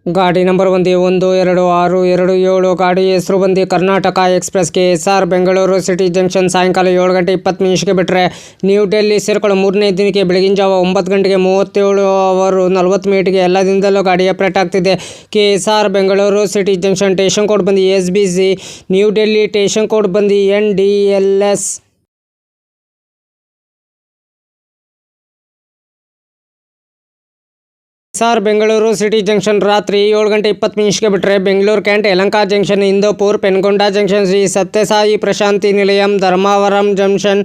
ಗಾಡಿ ನಂಬರ್ ಬಂದು 12627 ಗಾಡಿ ಹೆಸರು ಬಂದು Karnataka express KSR Bengaluru city junction ಸಾಯಂಕಾಲ 7 ಗಂಟೆ 20 ನಿಮಿಷಕ್ಕೆ ಬಿಟ್ಟರೆ ನ್ಯೂ ಡೆಲ್ಲಿ ಸೇರ್ಕೊಳ್ಳೋ 3ನೇ ದಿನಕ್ಕೆ ಬೆಳಗಿನ ಜಾವ 9 ಗಂಟೆಗೆ 37:40 ಎಲ್ಲ ದಿನದಲ್ಲೂ ಗಾಡಿ ಅಪ್ಡೇಟ್ ಆಗ್ತಿದೆ. KSR Bengaluru city junction station code ಬಂದು SBC, new Delhi station code ಬಂದು NDLS. KSR Bengaluru city junction ರಾತ್ರಿ 7 ಗಂಟೆ 20 ನಿಮಿಷಕ್ಕೆ ಬಿಟ್ಟರೆ Bengaluru can't, Yelahanka junction, ಇಂದೋಪುರ್, Penukonda junction, Shri Sathya Sai Prashanti Nilayam, Dharmavaram junction,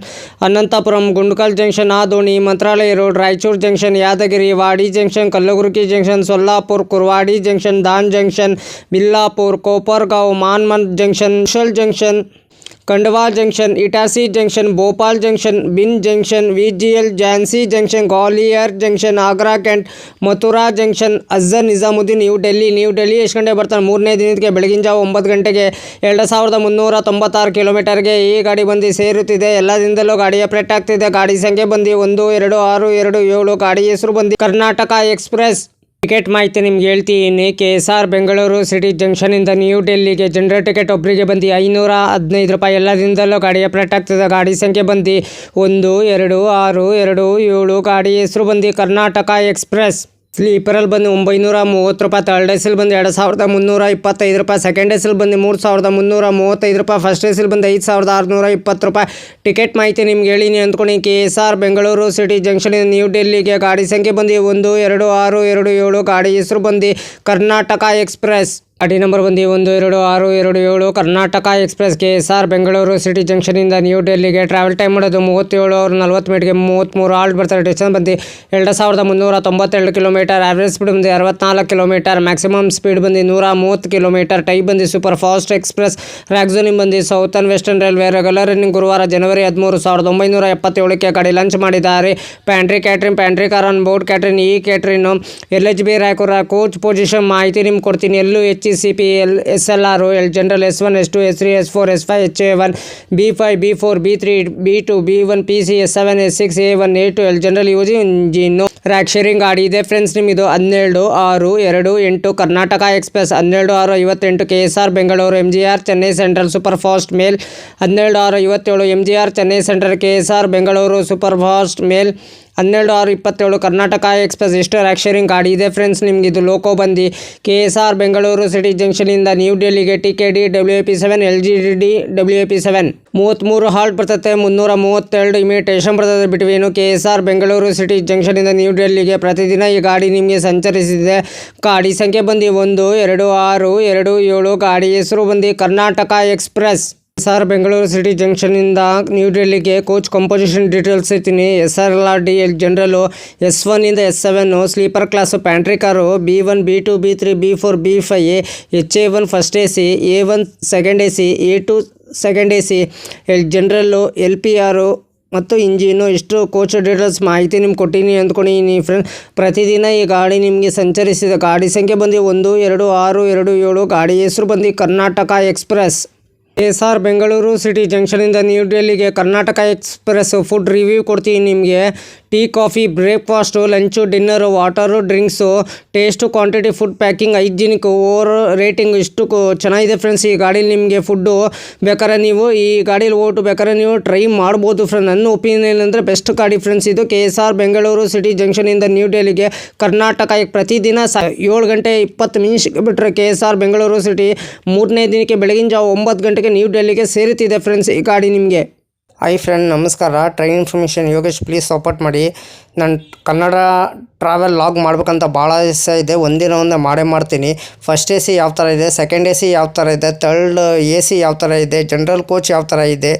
Anantapuram, Gundkal junction, ಆದೋಣಿ, Mantralaya road, Raichur junction, Yadgir, Wadi junction, ಕಲ್ಲಬುರ್ಗಿ junction, Solapur, ಕುರ್ವಾಡಿ junction, than junction, ಬಿಲ್ಲಾಪುರ್, ಕೋಪರ್ಗಾಂವ್, ಮಾನ್ಮನ್ junction, shall junction, Khandwa junction, इटासी junction, Bhopal junction, bin junction, VGL, Jhansi junction, Gwalior junction, Agra cantt, Mathura junction, Hazrat Nizamuddin, new Delhi ಎಷ್ಟು ಗಂಟೆ ಬರ್ತಾರೆ 3ನೇ ದಿನಕ್ಕೆ ಬೆಳಗಿನ ಜಾವ 9 ಗಂಟೆಗೆ 2396 ಕಿಲೋಮೀಟರ್ಗೆ ಈ ಗಾಡಿ ಬಂದು ಸೇರುತ್ತಿದೆ. ಎಲ್ಲ ದಿನದಲ್ಲೂ ಗಾಡಿ ಅಪ್ಡೇಟ್ ಆಗ್ತಿದೆ. ಗಾಡಿ ಸಂಖ್ಯೆ ಬಂದು 12627. ಗಾಡಿ ಹೆಸರು ಬಂದು ಕರ್ನಾಟಕ ಎಕ್ಸ್ಪ್ರೆಸ್. ಟಿಕೆಟ್ ಮಾಹಿತಿ ನಿಮ್ಗೆ ಹೇಳ್ತೀನಿ. KSR ಬೆಂಗಳೂರು ಸಿಟಿ ಜಂಕ್ಷನಿಂದ ನ್ಯೂ ಡೆಲ್ಲಿಗೆ ಜನರಲ್ ಟಿಕೆಟ್ ಒಬ್ಬರಿಗೆ ಬಂದು 515 ರೂಪಾಯಿ. ಎಲ್ಲ ದಿನದಲ್ಲೂ ಗಾಡಿ ಅಪ್ಡೇಟ್ ಆಗ್ತದೆ. ಗಾಡಿ ಸಂಖ್ಯೆ ಬಂದು 12627. ಗಾಡಿ ಹೆಸರು ಬಂದು ಕರ್ನಾಟಕ ಎಕ್ಸ್ಪ್ರೆಸ್. ಸ್ಲೀಪರಲ್ಲಿ ಬಂದು 930 ರೂಪಾಯಿ, ಥರ್ಡ್ ಎಸಿಲ್ ಬಂದು 2325 ರೂಪಾಯಿ, ಸೆಕೆಂಡ್ ಎಸಿಲ್ ಬಂದು 3335 ರೂಪಾಯಿ, ಫಸ್ಟ್ ಎಸಿಲ್ ಬಂದು 5620 ರೂಪಾಯಿ. ಟಿಕೆಟ್ ಮಾಹಿತಿ ನಿಮ್ಗೆ ಹೇಳಿನಿ ಅಂದ್ಕೊಂಡು KSR Bengaluru city junction new ಡೆಲ್ಲಿಗೆ ಗಾಡಿ ಸಂಖ್ಯೆ ಬಂದು 12627. ಗಾಡಿ ಹೆಸರು ಬಂದು ಕರ್ನಾಟಕ ಎಕ್ಸ್ಪ್ರೆಸ್. ಗಾಡಿ ನಂಬರ್ ಬಂದು 12627 Karnataka express. KSR Bengaluru city ಜಂಕ್ಷನಿಂದ ನ್ಯೂ ಡೆಲ್ಲಿಗೆ ಟ್ರಾವೆಲ್ ಟೈಮ್ ಮಾಡೋದು 37:40 33 ಹಾಲ್ಟ್ ಬರ್ತಾರೆ. ಡಿಸ್ಟೆನ್ಸ್ ಬಂದು 2392 ಕಿಲೋಮೀಟರ್. ಆವ್ರೇಜ್ ಸ್ಪೀಡ್ ಬಂದು 64 ಕಿಲೋಮೀಟರ್. ಮ್ಯಾಕ್ಸಿಮಮ್ ಸ್ಪೀಡ್ ಬಂದು 130 ಕಿಲೋಮೀಟರ್. ಟೈಪ್ ಬಂದು ಸೂಪರ್ ಫಾಸ್ಟ್ ಎಕ್ಸ್ಪ್ರೆಸ್. ರ್ಯಾಕ್ಝೋನಿಂಗ್ ಬಂದು southern western railway. Regular running ಗುರುವಾರ ಜನವರಿ 13, 1977ಕ್ಕೆ ಗಾಡಿ ಲಾಂಚ್ ಮಾಡಿದ್ದಾರೆ. Pantry catering, pantry car on board catering, ಈ ಕ್ಯಾಟ್ರಿನ್ LHB ರಾಯಕುರ. ಕೋಚ್ ಪೊಸಿಷನ್ ಮಾಹಿತಿ ನಿಮ್ಗೆ ಕೊಡ್ತೀನಿ. HCP, SLR, L General, S1, S2, S3, S4, S5, HA1, B5, B4, B3, B2, B1, PC, S7, S6, A1, A2, L General use engine. Rake sharing ಗಾಡಿ ಇದೆ friends. ನಿಮ್ಮದು 12628 Karnataka express. 12658 KSR Bengaluru MGR Chennai central super fast mail. 12657 MGR Chennai central KSR Bengaluru super fast mail. 12627 Karnataka express. ಎಷ್ಟು rake sharing ಗಾಡಿ ಇದೆ friends. ನಿಮ್ಗೆ ಇದು loco ಬಂದು KSR Bengaluru city ಜಂಕ್ಷನಿಂದ ನ್ಯೂ ಡೆಲ್ಲಿಗೆ TKD WAP7 LGD WAP7 33 halt ಬರ್ತದೆ. 332 ಇಮಿಟೇಷನ್ ಬರ್ತದೆ ಬಿಟ್ವೀನು. KSR ಬೆಂಗಳೂರು ಸಿಟಿ ಜಂಕ್ಷನಿಂದ ನ್ಯೂ ಡೆಲ್ಲಿಗೆ ಪ್ರತಿದಿನ ಈ ಗಾಡಿ ನಿಮಗೆ ಸಂಚರಿಸಿದೆ. ಗಾಡಿ ಸಂಖ್ಯೆ ಬಂದು 12627. ಗಾಡಿ ಹೆಸರು ಬಂದು Karnataka express. KSR Bengaluru city ಜಂಕ್ಷನಿಂದ ನ್ಯೂ ಡೆಲ್ಲಿಗೆ ಕೋಚ್ ಕಂಪೋಸಿಷನ್ ಡೀಟೇಲ್ಸ್ ಇರ್ತೀನಿ. SRLRD L ಜನರಲು, S1 ಇಂದ S7 sleeper class, pantry car, B1, B2, B3, B4, B5, HA1 first AC, A1 second AC, A2 second AC, L general, LPR ಮತ್ತು engine. ಇಷ್ಟು coach details ಮಾಹಿತಿ ನಿಮ್ಗೆ ಕೊಟ್ಟಿನಿ ಅಂದ್ಕೊಂಡಿನಿ friend. ಪ್ರತಿದಿನ ಈ ಗಾಡಿ ನಿಮಗೆ ಸಂಚರಿಸಿದ. ಗಾಡಿ ಸಂಖ್ಯೆ ಬಂದು 12627. ಗಾಡಿ ಹೆಸರು ಬಂದು Karnataka express. KSR Bengaluru city ಜಂಕ್ಷನಿಂದ ನ್ಯೂ ಡೆಲ್ಲಿಗೆ ಕರ್ನಾಟಕ ಎಕ್ಸ್ಪ್ರೆಸ್ ಫುಡ್ ರಿವ್ಯೂ ಕೊಡ್ತೀನಿ ನಿಮಗೆ. Tea, coffee, breakfast, lunch, dinner, water, drinks, taste, quantity, food packing, hygienic, over rating ಇಷ್ಟು ಚೆನ್ನಾಗಿದೆ ಫ್ರೆಂಡ್ಸ್. ಈ ಗಾಡೀಲಿ ನಿಮಗೆ ಫುಡ್ಡು ಬೇಕಾದ್ರೆ ನೀವು ಈ ಗಾಡೀಲಿ ಬೇಕಾದ್ರೆ ನೀವು ಟ್ರೈ ಮಾಡ್ಬೋದು ಫ್ರೆಂಡ್. ನನ್ನ ಒಪಿನಿಯನ್ ಅಂದರೆ ಬೆಸ್ಟ್ ಗಾಡಿ ಫ್ರೆಂಡ್ಸ್ ಇದು. KSR ಬೆಂಗಳೂರು ಸಿಟಿ ಜಂಕ್ಷನಿಂದ ನ್ಯೂ ಡೆಲ್ಲಿಗೆ ಕರ್ನಾಟಕ ಪ್ರತಿದಿನ 7 ಗಂಟೆ 20 ನಿಮಿಷಕ್ಕೆ ಬಿಟ್ಟರೆ KSR ಬೆಂಗಳೂರು ಸಿಟಿ 3ನೇ ದಿನಕ್ಕೆ ಬೆಳಗಿನ ಜಾವ 9 ಗಂಟೆಗೆ ನ್ಯೂ ಡೆಲ್ಲಿಗೆ ಸೇರುತ್ತಿದೆ ಫ್ರೆಂಡ್ಸ್ ಈ ಗಾಡಿ ನಿಮಗೆ. ಹಾಯ್ ಫ್ರೆಂಡ್, ನಮಸ್ಕಾರ. Train information Yogesh. Please support ಮಾಡಿ. ನಾನು ಕನ್ನಡ ಟ್ರಾವೆಲ್ ಲಾಗ್ ಮಾಡ್ಬೇಕಂತ ಭಾಳ ಇಷ್ಟ ಇದೆ. ಒಂದಿನ ಮಾಡೇ ಮಾಡ್ತೀನಿ. ಫಸ್ಟ್ AC ಯಾವ ಥರ ಇದೆ, ಸೆಕೆಂಡ್ AC ಯಾವ ಥರ ಇದೆ, ಥರ್ಡ್ AC ಯಾವ ಥರ ಇದೆ, ಜನರಲ್ ಕೋಚ್ ಯಾವ ಥರ ಇದೆ,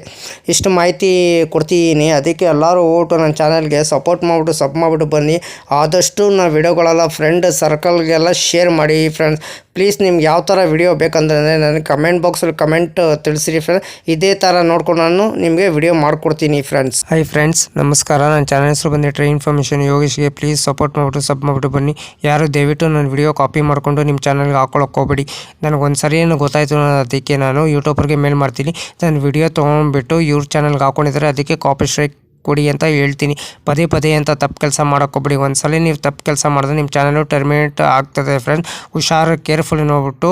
ಇಷ್ಟು ಮಾಹಿತಿ ಕೊಡ್ತಿದ್ದೀನಿ. ಅದಕ್ಕೆ ಎಲ್ಲರೂ ನನ್ನ ಚಾನಲ್ಗೆ ಸಪೋರ್ಟ್ ಮಾಡಿಬಿಟ್ಟು ಬನ್ನಿ. ಆದಷ್ಟು ನಾನು ವಿಡಿಯೋಗಳೆಲ್ಲ ಫ್ರೆಂಡ್ ಸರ್ಕಲ್ಗೆಲ್ಲ ಶೇರ್ ಮಾಡಿ ಫ್ರೆಂಡ್ಸ್. ಪ್ಲೀಸ್ ನಿಮ್ಗೆ ಯಾವ ಥರ ವಿಡಿಯೋ ಬೇಕಂದ್ರೆ ನನಗೆ ಕಮೆಂಟ್ ಬಾಕ್ಸಲ್ಲಿ ಕಮೆಂಟ್ ತಿಳಿಸಿರಿ ಫ್ರೆಂಡ್ಸ್. ಇದೇ ಥರ ನೋಡ್ಕೊಂಡು ನಾನು ನಿಮಗೆ ವಿಡಿಯೋ ಮಾಡಿಕೊಡ್ತೀನಿ ಫ್ರೆಂಡ್ಸ್. ಹಾಯ್ ಫ್ರೆಂಡ್ಸ್, ನಮಸ್ಕಾರ. ನನ್ನ ಚಾನಲ್ ಹೆಸರು ಬಂದು ಟ್ರೈನ್ ಇನ್ಫಾರ್ಮೇಷನ್ ಯೋಗೇಶ್ಗೆ. ಪ್ಲೀಸ್ ಸಪೋರ್ಟ್ ಮಾಡಿಬಿಟ್ಟು ಬನ್ನಿ. ಯಾರು ದಯವಿಟ್ಟು ನನ್ನ ವಿಡಿಯೋ ಕಾಪಿ ಮಾಡಿಕೊಂಡು ನಿಮ್ಮ ಚಾನಲ್ಗೆ ಹಾಕೊಳ್ಳೋಕೆ ಹೋಗಬೇಡಿ. ನನಗೊಂದು ಸರಿ ಏನು ಗೊತ್ತಾಯಿತು, ಅದಕ್ಕೆ ನಾನು ಯೂಟ್ಯೂಬರ್ಗೆ ಮೇಲ್ ಮಾಡ್ತೀನಿ. ನನ್ನ ವಿಡಿಯೋ ತೊಗೊಂಡ್ಬಿಟ್ಟು ಇವ್ರ ಚಾನಲ್ಗೆ ಹಾಕ್ಕೊಂಡಿದ್ದಾರೆ, ಅದಕ್ಕೆ ಕಾಪಿ ಸ್ಟ್ರೈಕ್ ಕೊಡಿ ಅಂತ ಹೇಳ್ತೀನಿ. ಪದೇ ಪದೇ ಅಂತ ತಪ್ಪು ಕೆಲಸ ಮಾಡೋಕ್ಕೋಗ್ಬಿಡಿ. ಒಂದ್ಸಲ ನೀವು ತಪ್ಪು ಕೆಲಸ ಮಾಡಿದ್ರೆ ನಿಮ್ಮ ಚಾನಲು ಟರ್ಮಿನೇಟ್ ಆಗ್ತದೆ ಫ್ರೆಂಡ್ಸ್. ಹುಷಾರು ಕೇರ್ಫುಲಿ ನೋಡ್ಬಿಟ್ಟು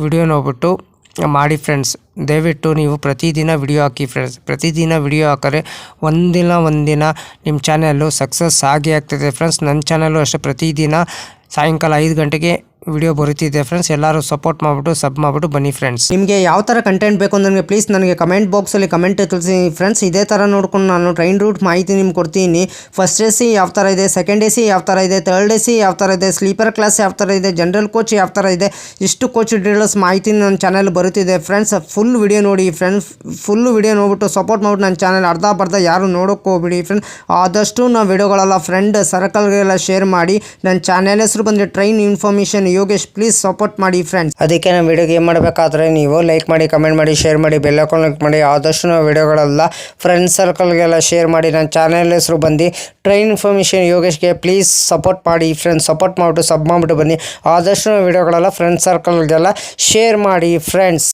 ವಿಡಿಯೋ ನೋಡ್ಬಿಟ್ಟು ಮಾಡಿ ಫ್ರೆಂಡ್ಸ್. ದಯವಿಟ್ಟು ನೀವು ಪ್ರತಿದಿನ ವಿಡಿಯೋ ಹಾಕಿ ಫ್ರೆಂಡ್ಸ್. ಪ್ರತಿದಿನ ವಿಡಿಯೋ ಹಾಕಿದ್ರೆ ಒಂದಿನ ನಿಮ್ಮ ಚಾನಲ್ಲು ಸಕ್ಸಸ್ ಆಗೇ ಆಗ್ತದೆ ಫ್ರೆಂಡ್ಸ್. ನನ್ನ ಚಾನಲ್ಲು ಅಷ್ಟೇ ಪ್ರತಿದಿನ ಸಾಯಂಕಾಲ 5 ಗಂಟೆಗೆ ವಿಡಿಯೋ ಬರುತ್ತಿದೆ ಫ್ರೆಂಡ್ಸ್. ಎಲ್ಲರೂ ಸಪೋರ್ಟ್ ಮಾಡಿಬಿಟ್ಟು ಸಬ್ ಮಾಡಿಬಿಟ್ಟು ಬನ್ನಿ ಫ್ರೆಂಡ್ಸ್. ನಿಮಗೆ ಯಾವ ಥರ ಕಂಟೆಂಟ್ ಬೇಕು ಅಂದರೆ ಪ್ಲೀಸ್ ನನಗೆ ಕಮೆಂಟ್ ಬಾಕ್ಸಲ್ಲಿ ಕಮೆಂಟ್ ತಿಳಿಸಿ ಫ್ರೆಂಡ್ಸ್. ಇದೇ ಥರ ನೋಡ್ಕೊಂಡು ನಾನು ಟ್ರೈನ್ ರೂಟ್ ಮಾಹಿತಿ ನಿಮ್ಗೆ ಕೊಡ್ತೀನಿ. ಫಸ್ಟ್ ಎ ಸಿ ಯಾವ ಥರ ಇದೆ, ಸೆಕೆಂಡ್ ಎ ಸಿ ಯಾವ ಥರ ಇದೆ, ಥರ್ಡ್ ಎ ಸಿ ಯಾವ ಥರ ಇದೆ, ಸ್ಲೀಪರ್ ಕ್ಲಾಸ್ ಯಾವ ಥರ ಇದೆ, ಜನರಲ್ ಕೋಚ್ ಯಾವ ಥರ ಇದೆ, ಇಷ್ಟು ಕೋಚ್ ಡೀಟೇಲ್ಸ್ ಮಾಹಿತಿ ನನ್ನ ಚಾನಲ್ ಬರುತ್ತಿದೆ ಫ್ರೆಂಡ್ಸ್. ಫುಲ್ ವಿಡಿಯೋ ನೋಡಿ ಫ್ರೆಂಡ್ಸ್. ಫುಲ್ಲು ವಿಡಿಯೋ ನೋಡ್ಬಿಟ್ಟು ಸಪೋರ್ಟ್ ಮಾಡಿಬಿಟ್ಟು ನನ್ನ ಚಾನಲ್ ಅರ್ಧ ಯಾರು ನೋಡೋಕ್ಕೆ ಹೋಗ್ಬಿಡಿ ಫ್ರೆಂಡ್. ಆದಷ್ಟು ನಾವು ವಿಡಿಯೋಗಳೆಲ್ಲ ಫ್ರೆಂಡ್ ಸರ್ಕಲ್ಗೆಲ್ಲ ಶೇರ್ ಮಾಡಿ. ನನ್ನ ಚಾನಲ್ ಹೆಸರು ಬಂದರೆ train information Yogesh. Please support ಮಾಡಿ ಫ್ರೆಂಡ್ಸ್. ಅದಕ್ಕೆ ನಾವು ವಿಡಿಯೋಗೆ ಏನು ಮಾಡಬೇಕಾದ್ರೆ ನೀವು ಲೈಕ್ ಮಾಡಿ, ಕಮೆಂಟ್ ಮಾಡಿ, ಶೇರ್ ಮಾಡಿ, ಬೆಲ್ ಐಕಾನ್ ಕ್ಲಿಕ್ ಮಾಡಿ. ಆದಷ್ಟು ನಾವು ವಿಡಿಯೋಗಳೆಲ್ಲ ಫ್ರೆಂಡ್ಸ್ ಸರ್ಕಲ್ಗೆಲ್ಲ ಶೇರ್ ಮಾಡಿ. ನನ್ನ ಚಾನಲ್ ಹೆಸರು ಬಂದು ಟ್ರೈನ್ ಇನ್ಫಾರ್ಮೇಷನ್ ಯೋಗೇಶ್ಗೆ ಪ್ಲೀಸ್ ಸಪೋರ್ಟ್ ಮಾಡಿ ಫ್ರೆಂಡ್ಸ್. ಸಪೋರ್ಟ್ ಮಾಡಿಬಿಟ್ಟು ಸಬ್ ಮಾಡಿಬಿಟ್ಟು ಬನ್ನಿ. ಆದಷ್ಟು ನಾವು ವಿಡಿಯೋಗಳೆಲ್ಲ ಫ್ರೆಂಡ್ಸ್ ಸರ್ಕಲ್ಗೆಲ್ಲ ಶೇರ್ ಮಾಡಿ ಫ್ರೆಂಡ್ಸ್.